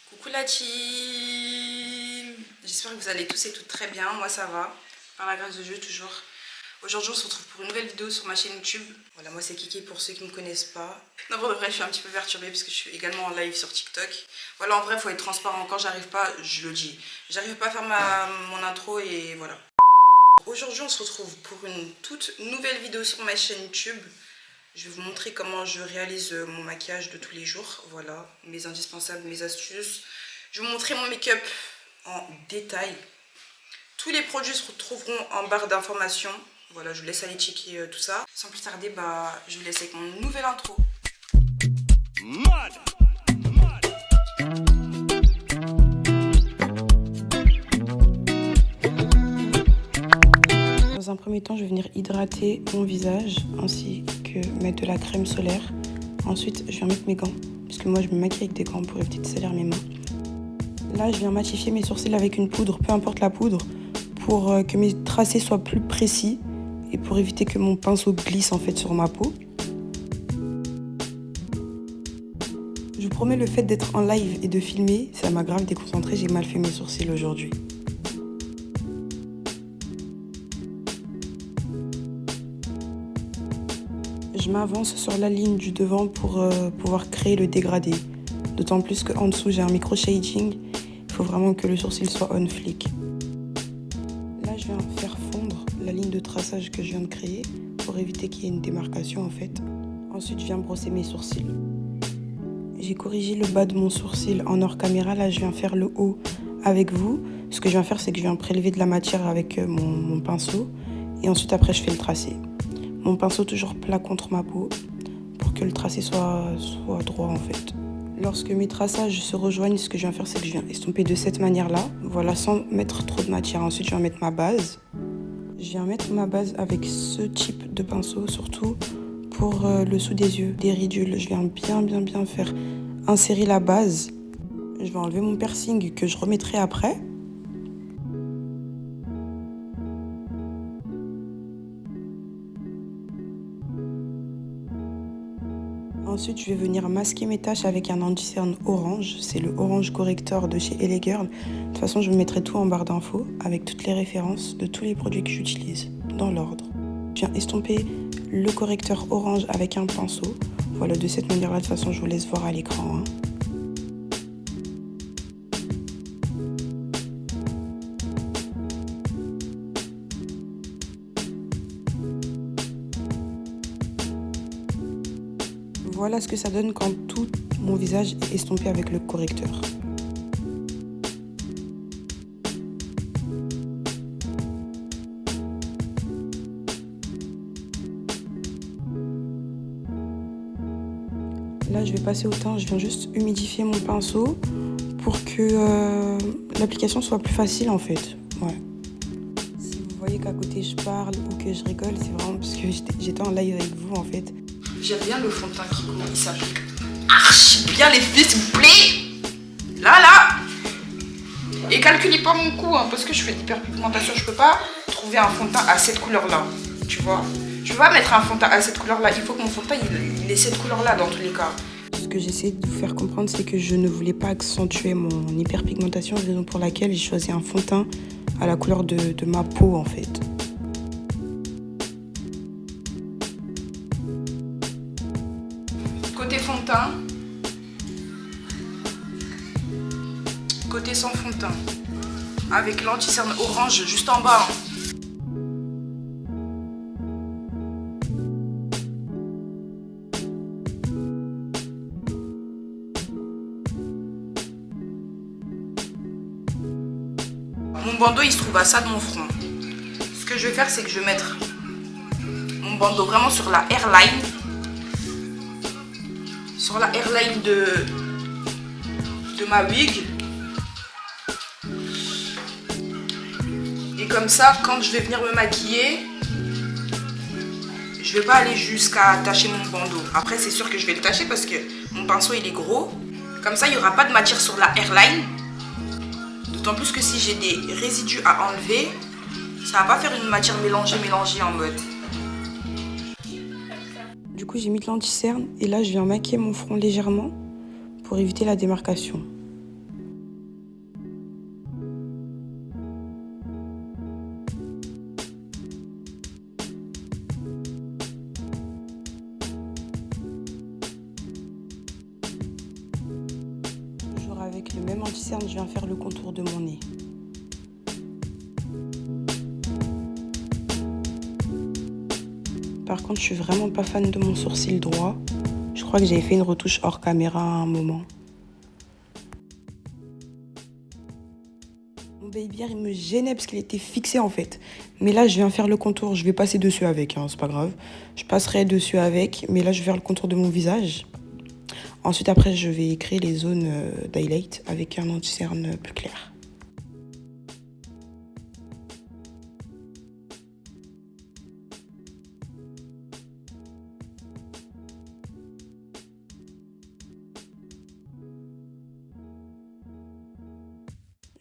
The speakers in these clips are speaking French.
Coucou la team. J'espère que vous allez tous et toutes très bien. Moi ça va, par la grâce de Dieu toujours. Aujourd'hui on se retrouve pour une nouvelle vidéo sur ma chaîne YouTube. Voilà, moi c'est Kiki pour ceux qui ne me connaissent pas. Non, pour de vrai je suis un petit peu perturbée parce que je suis également en live sur TikTok. Voilà, en vrai il faut être transparent. Quand j'arrive pas, je le dis. J'arrive pas à faire mon intro et voilà. Aujourd'hui on se retrouve pour une toute nouvelle vidéo sur ma chaîne YouTube. Je vais vous montrer comment je réalise mon maquillage de tous les jours. Voilà, mes indispensables, mes astuces. Je vais vous montrer mon make-up en détail. Tous les produits se retrouveront en barre d'informations. Voilà, je vous laisse aller checker tout ça. Sans plus tarder, je vous laisse avec mon nouvelle intro. Dans un premier temps, je vais venir hydrater mon visage ainsi que mettre de la crème solaire. Ensuite, je viens mettre mes gants parce que moi je me maquille avec des gants pour éviter de salir mes mains. Là, je viens matifier mes sourcils avec une poudre, peu importe la poudre, pour que mes tracés soient plus précis et pour éviter que mon pinceau glisse en fait sur ma peau. Je vous promets, le fait d'être en live et de filmer, ça m'a grave déconcentrée, j'ai mal fait mes sourcils aujourd'hui. Je m'avance sur la ligne du devant pour pouvoir créer le dégradé. D'autant plus qu'en dessous, j'ai un micro shading. Il faut vraiment que le sourcil soit on flick. Là, je viens faire fondre la ligne de traçage que je viens de créer pour éviter qu'il y ait une démarcation en fait. Ensuite, je viens brosser mes sourcils. J'ai corrigé le bas de mon sourcil en hors caméra. Là, je viens faire le haut avec vous. Ce que je viens faire, c'est que je viens prélever de la matière avec mon pinceau. Et ensuite, après, je fais le tracé. Mon pinceau toujours plat contre ma peau pour que le tracé soit droit en fait. Lorsque mes traçages se rejoignent, ce que je viens faire, c'est que je viens estomper de cette manière-là. Voilà, sans mettre trop de matière. Ensuite, je viens mettre ma base. Je viens mettre ma base avec ce type de pinceau, surtout pour le sous des yeux, des ridules. Je viens bien faire insérer la base. Je vais enlever mon piercing que je remettrai après. Ensuite, je vais venir masquer mes taches avec un anti-cerne orange. C'est le Orange Corrector de chez LA Girl. De toute façon, je mettrai tout en barre d'infos avec toutes les références de tous les produits que j'utilise, dans l'ordre. Je viens estomper le correcteur orange avec un pinceau. Voilà, de cette manière-là, de toute façon, je vous laisse voir à l'écran. Voilà ce que ça donne quand tout mon visage est estompé avec le correcteur. Là, je vais passer au teint. Je viens juste humidifier mon pinceau pour que l'application soit plus facile en fait. Ouais. Si vous voyez qu'à côté je parle ou que je rigole, c'est vraiment parce que j'étais en live avec vous en fait. J'aime bien le fond de teint qui coule, il s'applique archi bien les filles, s'il vous plaît. Là. Et calculez pas mon coût, parce que je fais de l'hyperpigmentation, je peux pas trouver un fond de teint à cette couleur-là, tu vois. Je peux pas mettre un fond de teint à cette couleur-là, il faut que mon fond de teint il ait cette couleur-là dans tous les cas. Ce que j'essaie de vous faire comprendre, c'est que je ne voulais pas accentuer mon hyperpigmentation, raison pour laquelle j'ai choisi un fond de teint à la couleur de ma peau en fait. Côté fond de teint, côté sans fond de teint, avec l'anti-cerne orange juste en bas. Mon bandeau il se trouve à ça de mon front. Ce que je vais faire, c'est que je vais mettre mon bandeau vraiment sur la hairline. Sur la hairline de ma wig. Et comme ça, quand je vais venir me maquiller, je vais pas aller jusqu'à attacher mon bandeau. Après, c'est sûr que je vais le tâcher parce que mon pinceau il est gros. Comme ça, il n'y aura pas de matière sur la hairline. D'autant plus que si j'ai des résidus à enlever, ça va pas faire une matière mélangée en mode. Du coup, j'ai mis de l'anti-cerne et là, je viens maquiller mon front légèrement pour éviter la démarcation. Avec le même anti-cerne, je viens faire le contour de mon nez. Par contre, je suis vraiment pas fan de mon sourcil droit. Je crois que j'avais fait une retouche hors caméra à un moment. Mon baby hair, il me gênait parce qu'il était fixé en fait. Mais là, je viens faire le contour. Je vais passer dessus avec, hein, c'est pas grave. Je passerai dessus avec, mais là, je vais faire le contour de mon visage. Ensuite, après, je vais créer les zones d'highlight avec un anti-cerne plus clair.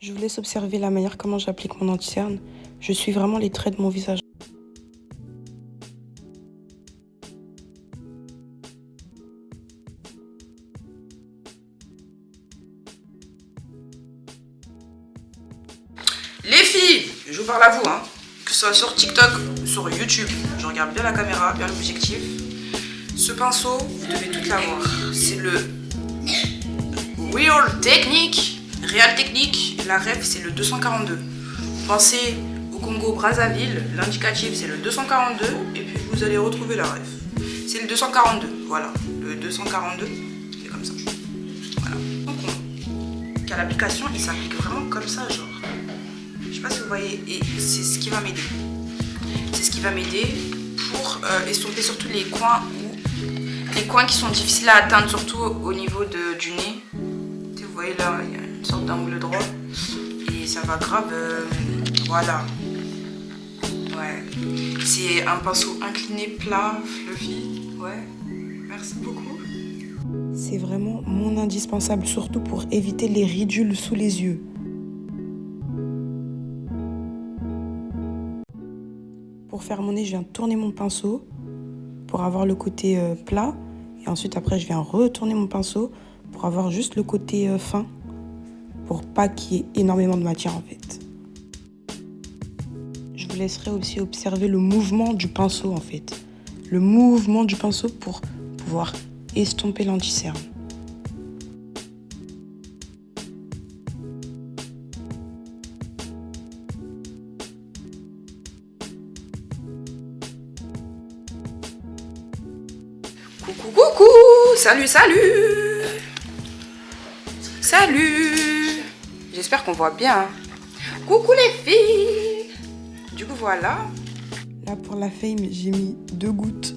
Je vous laisse observer la manière comment j'applique mon anti-cerne. Je suis vraiment les traits de mon visage. Les filles, je vous parle à vous, hein. Que ce soit sur TikTok ou sur YouTube, je regarde bien la caméra, bien l'objectif. Ce pinceau, vous devez tout l'avoir. C'est le Real Technique. La ref, c'est le 242. Pensez au Congo-Brazzaville, l'indicatif, c'est le 242. Et puis vous allez retrouver la ref. C'est le 242, voilà. Le 242, c'est comme ça. Voilà. Donc, qu'à l'application, il s'applique vraiment comme ça, genre. Je sais pas si vous voyez, et c'est ce qui va m'aider. C'est ce qui va m'aider pour estomper surtout les coins qui sont difficiles à atteindre, surtout au niveau du nez. Vous voyez là, il y a une sorte d'angle droit et ça va grave, voilà. Ouais, c'est un pinceau incliné, plat, fluffy. Ouais, merci beaucoup. C'est vraiment mon indispensable, surtout pour éviter les ridules sous les yeux. Pour faire mon nez, je viens tourner mon pinceau pour avoir le côté plat. Et ensuite, après, je viens retourner mon pinceau pour avoir juste le côté fin. Pour pas qu'il y ait énormément de matière, en fait. Je vous laisserai aussi observer le mouvement du pinceau, en fait. Le mouvement du pinceau pour pouvoir estomper l'anti-cerne. Coucou, coucou, salut, salut. Salut. J'espère qu'on voit bien. Coucou les filles. Du coup, voilà. Là, pour la fame, j'ai mis 2 gouttes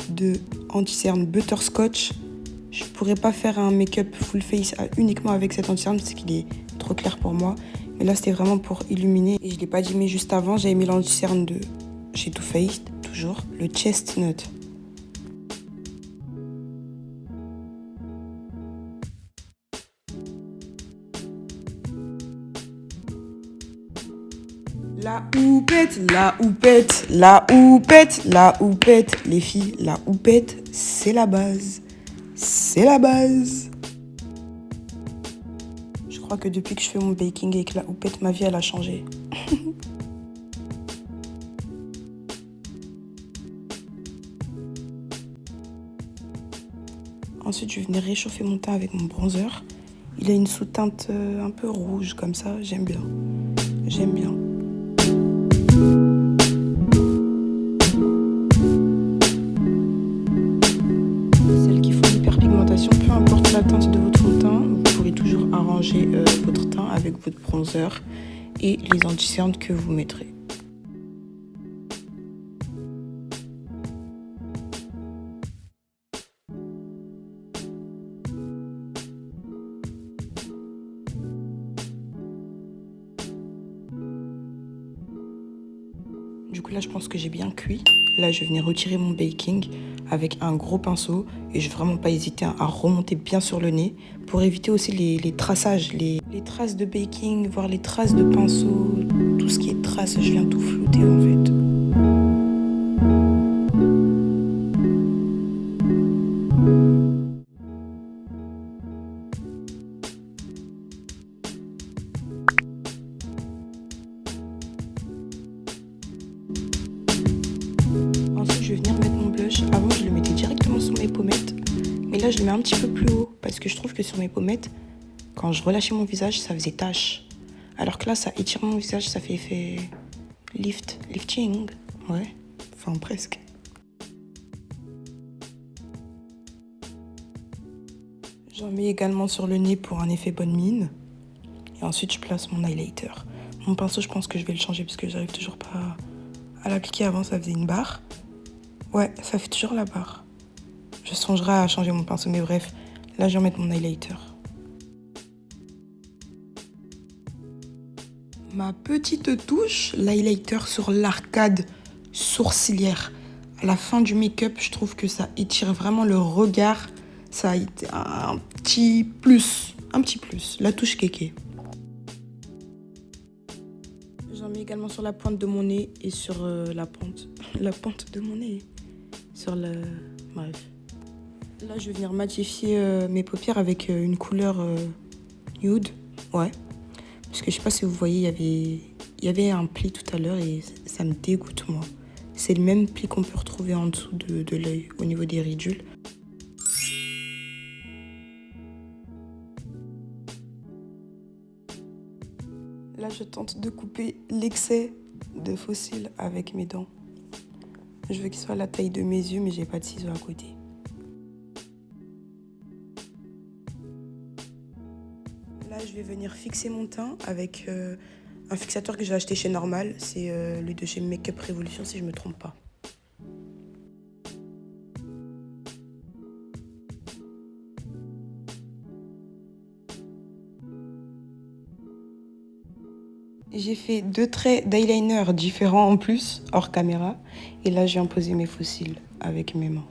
de anti-cerne butterscotch. Je pourrais pas faire un make-up full face uniquement avec cet anti-cerne parce qu'il est trop clair pour moi. Mais là, c'était vraiment pour illuminer. Et je l'ai pas dit, mais juste avant, j'avais mis l'anti-cerne de chez Too Faced, toujours, le Chestnut. La houppette, la houppette, la houppette, la houppette. Les filles, la houppette, c'est la base. C'est la base. Je crois que depuis que je fais mon baking avec la houppette, ma vie, elle a changé. Ensuite, je vais venir réchauffer mon teint avec mon bronzer. Il a une sous-teinte un peu rouge, comme ça. J'aime bien. J'aime bien. Celles qui font l'hyperpigmentation, peu importe la teinte de votre fond de teint, vous pourrez toujours arranger votre teint avec votre bronzer et les anti-cernes que vous mettrez. Du coup là je pense que j'ai bien cuit. Là je vais venir retirer mon baking avec un gros pinceau et je vais vraiment pas hésiter à remonter bien sur le nez pour éviter aussi les traçages, les traces de baking, voire les traces de pinceau, tout ce qui est traces, je viens tout flouter en fait. Ensuite, je vais venir mettre mon blush. Avant, je le mettais directement sur mes pommettes. Mais là, je le mets un petit peu plus haut. Parce que je trouve que sur mes pommettes, quand je relâchais mon visage, ça faisait tache. Alors que là, ça étire mon visage, ça fait effet lifting. Ouais, enfin presque. J'en mets également sur le nez pour un effet bonne mine. Et ensuite, je place mon highlighter. Mon pinceau, je pense que je vais le changer parce que j'arrive toujours pas à l'appliquer. Avant, ça faisait une barre. Ouais, ça fait toujours la barre. Je songerai à changer mon pinceau, mais bref, là, je vais mettre mon highlighter. Ma petite touche, l'highlighter sur l'arcade sourcilière. À la fin du make-up, je trouve que ça étire vraiment le regard. Ça a été un petit plus. Un petit plus. La touche kéké. J'en mets également sur la pointe de mon nez et sur la pente de mon nez. Sur le... Bref. Là, je vais venir matifier mes paupières avec une couleur nude. Ouais. Parce que je sais pas si vous voyez, il y avait un pli tout à l'heure et ça me dégoûte, moi. C'est le même pli qu'on peut retrouver en dessous de l'œil, au niveau des ridules. Là, je tente de couper l'excès de faux cils avec mes dents. Je veux qu'il soit à la taille de mes yeux, mais j'ai pas de ciseaux à côté. Là, je vais venir fixer mon teint avec un fixateur que j'ai acheté chez Normal. C'est lui de chez Make-up Revolution, si je me trompe pas. J'ai fait 2 traits d'eyeliner différents en plus, hors caméra. Et là, je viens poser mes faux cils avec mes mains.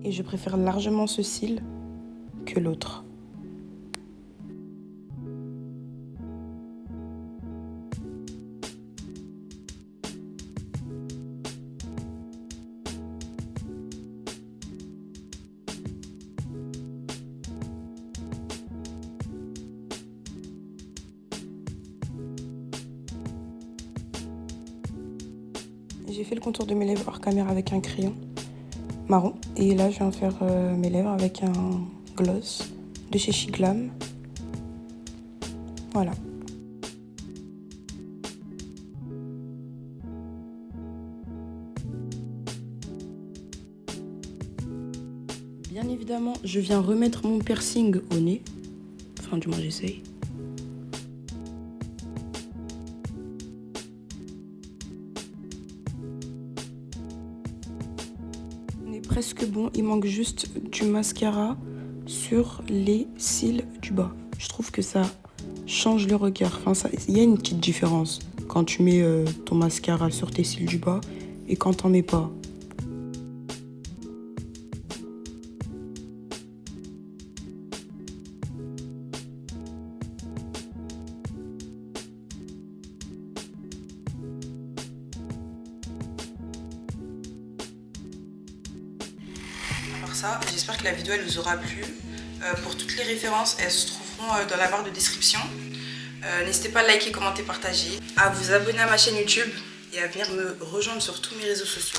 Et je préfère largement ce cil que l'autre. J'ai fait le contour de mes lèvres hors caméra avec un crayon marron. Et là, je viens faire mes lèvres avec un gloss de chez Shiglam. Voilà. Bien évidemment, je viens remettre mon piercing au nez. Enfin, du moins, j'essaye. On est presque bon, il manque juste du mascara sur les cils du bas. Je trouve que ça change le regard. Enfin, il y a une petite différence quand tu mets ton mascara sur tes cils du bas et quand t'en mets pas. Alors ça, j'espère que la vidéo elle vous aura plu. Pour toutes les références, elles se trouveront dans la barre de description. N'hésitez pas à liker, commenter, partager, à vous abonner à ma chaîne YouTube et à venir me rejoindre sur tous mes réseaux sociaux.